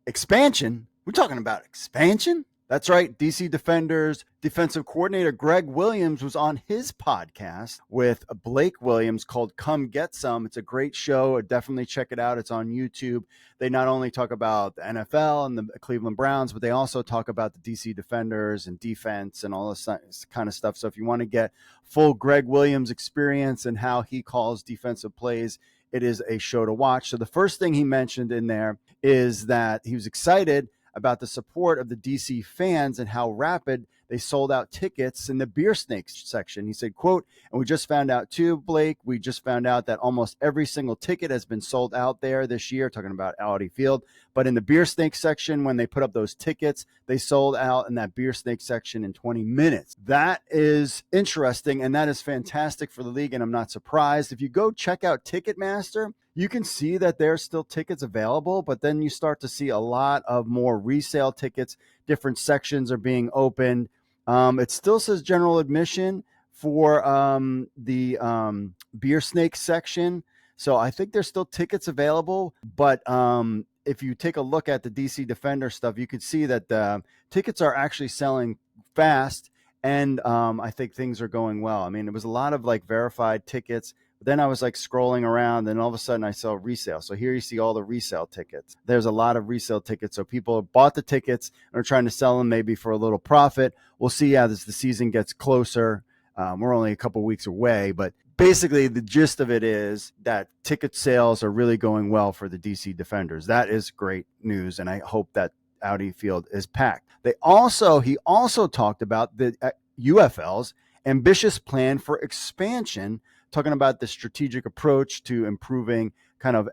Expansion? We're talking about expansion? That's right. DC Defenders defensive coordinator Gregg Williams was on his podcast with Blake Williams called Come Get Some. It's a great show. Definitely check it out. It's on YouTube. They not only talk about the NFL and the Cleveland Browns, but they also talk about the DC Defenders and defense and all this kind of stuff. So if you want to get full Gregg Williams experience and how he calls defensive plays, it is a show to watch. So the first thing he mentioned in there is that he was excited about the support of the DC fans and how rapid they sold out tickets in the beer snakes section. He said, quote, and we just found out too, Blake, we just found out that almost every single ticket has been sold out there this year, talking about Audi Field. But in the beer snake section, when they put up those tickets, they sold out in that beer snake section in 20 minutes. That is interesting, and that is fantastic for the league, and I'm not surprised. If you go check out Ticketmaster, you can see that there's still tickets available, but then you start to see a lot of more resale tickets. Different sections are being opened. It still says general admission for the beer snake section. So I think there's still tickets available. But if you take a look at the DC Defender stuff, you can see that the tickets are actually selling fast. And I think things are going well. I mean, it was a lot of like verified tickets. Then I was like scrolling around and all of a sudden I saw resale. So here you see all the resale tickets. There's a lot of resale tickets. So people bought the tickets and are trying to sell them maybe for a little profit. We'll see as the season gets closer. We're only a couple weeks away, but basically the gist of it is that ticket sales are really going well for the DC Defenders. That is great news. And I hope that Audi Field is packed. He also talked about the UFL's ambitious plan for expansion, talking about the strategic approach to improving, kind of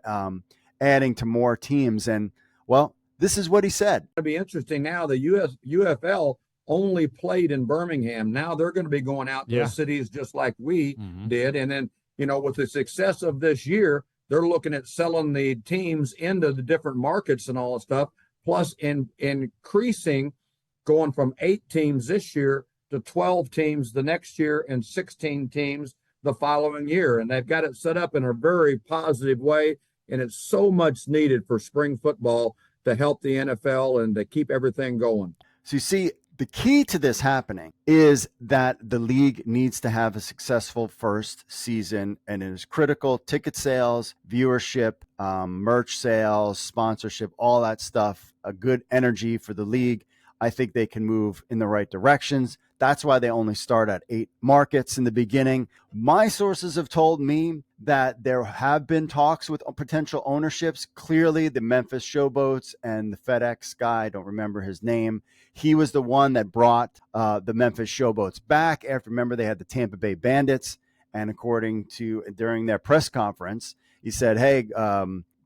adding to more teams. And, well, this is what he said. It'll be interesting now. The UFL only played in Birmingham. Now they're going to be going out to cities just like we did. And then, with the success of this year, they're looking at selling the teams into the different markets and all that stuff, plus increasing, going from 8 teams this year to 12 teams the next year and 16 teams the following year. And they've got it set up in a very positive way. And it's so much needed for spring football to help the NFL and to keep everything going. So you see, the key to this happening is that the league needs to have a successful first season, and it is critical. Ticket sales, viewership, merch sales, sponsorship, all that stuff, a good energy for the league. I think they can move in the right directions. That's why they only start at 8 markets in the beginning. My sources have told me that there have been talks with potential ownerships. Clearly, the Memphis Showboats and the FedEx guy, I don't remember his name, he was the one that brought the Memphis Showboats back after, remember, they had the Tampa Bay Bandits. And according to, during their press conference, he said, hey,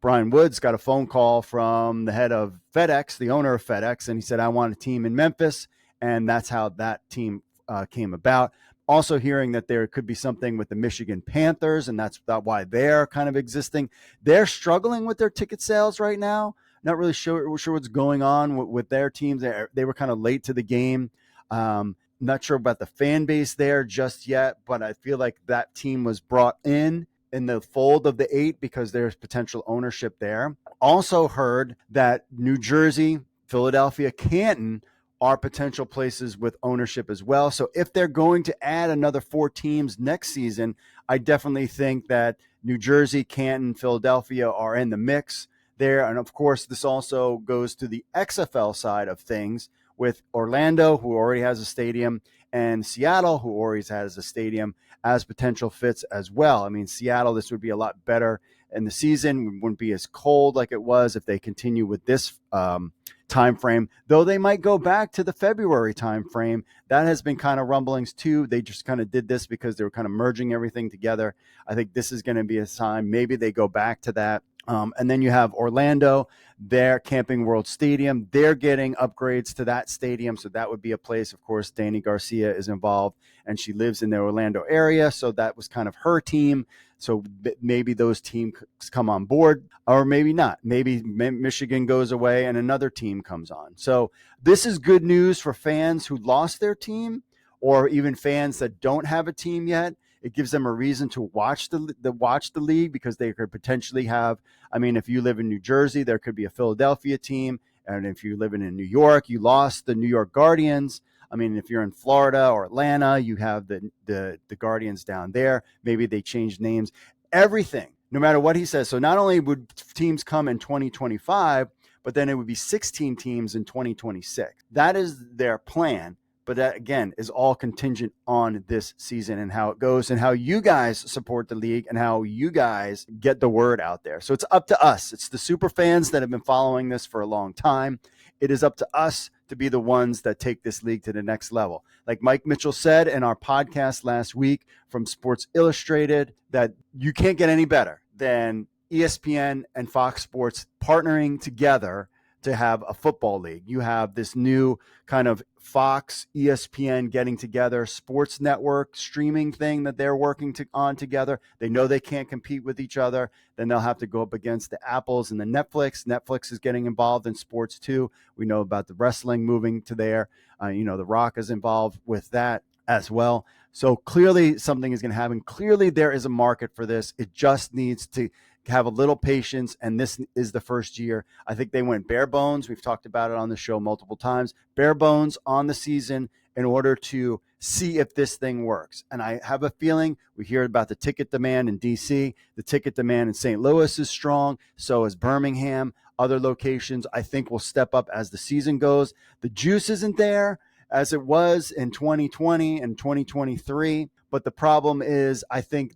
Brian Woods got a phone call from the head of FedEx, the owner of FedEx, and he said, I want a team in Memphis. And that's how that team came about. Also hearing that there could be something with the Michigan Panthers, and that's why they're kind of existing. They're struggling with their ticket sales right now. Not really sure what's going on with their teams. They were kind of late to the game. Not sure about the fan base there just yet, but I feel like that team was brought in the fold of the 8 because there's potential ownership there. Also heard that New Jersey, Philadelphia, Canton are potential places with ownership as well. So if they're going to add another 4 teams next season, I definitely think that New Jersey, Canton, Philadelphia are in the mix there. And of course, this also goes to the XFL side of things with Orlando, who already has a stadium, and Seattle, who already has a stadium, as potential fits as well. I mean, Seattle, this would be a lot better in the season. It wouldn't be as cold like it was if they continue with this time frame, though they might go back to the February time frame. That has been kind of rumblings too. They just kind of did this because they were kind of merging everything together. I think this is going to be a sign. Maybe they go back to that. And then you have Orlando, their Camping World Stadium. They're getting upgrades to that stadium. So that would be a place. Of course, Danny Garcia is involved and she lives in the Orlando area. So that was kind of her team. So maybe those teams come on board, or maybe not. Maybe Michigan goes away and another team comes on. So this is good news for fans who lost their team, or even fans that don't have a team yet. It gives them a reason to watch the league, because they could potentially have, I mean, if you live in New Jersey, there could be a Philadelphia team. And if you're living in New York, you lost the New York Guardians. I mean, if you're in Florida or Atlanta, you have the Guardians down there. Maybe they changed names. Everything, no matter what he says. So not only would teams come in 2025, but then it would be 16 teams in 2026. That is their plan. But that, again, is all contingent on this season and how it goes and how you guys support the league and how you guys get the word out there. So it's up to us. It's the super fans that have been following this for a long time. It is up to us to be the ones that take this league to the next level. Like Mike Mitchell said in our podcast last week from Sports Illustrated, that you can't get any better than ESPN and Fox Sports partnering together to have a football league. You have this new kind of Fox, ESPN getting together, sports network streaming thing that they're working on together. They know they can't compete with each other. Then they'll have to go up against the Apples and the Netflix. Netflix is getting involved in sports too. We know about the wrestling moving to there. The Rock is involved with that as well. So clearly something is going to happen. Clearly there is a market for this. It just needs to have a little patience, and this is the first year. I think they went bare bones. We've talked about it on the show multiple times. Bare bones on the season in order to see if this thing works. And I have a feeling we hear about the ticket demand in DC. The ticket demand in St. Louis is strong. So is Birmingham. Other locations, I think, will step up as the season goes. The juice isn't there as it was in 2020 and 2023. But the problem is, I think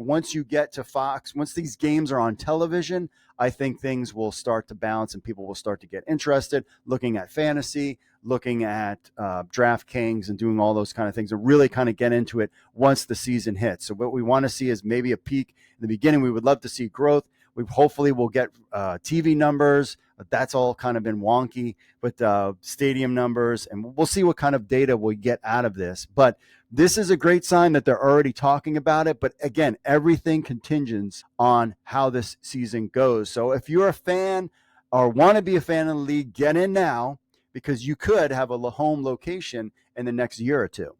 once you get to Fox, once these games are on television, I think things will start to bounce and people will start to get interested, looking at fantasy, looking at DraftKings and doing all those kind of things and really kind of get into it once the season hits. So what we want to see is maybe a peak in the beginning. We would love to see growth. We hopefully will get TV numbers. That's all kind of been wonky, but stadium numbers, and we'll see what kind of data we get out of this. But this is a great sign that they're already talking about it. But again, everything contingents on how this season goes. So if you're a fan or want to be a fan of the league, get in now, because you could have a home location in the next year or two.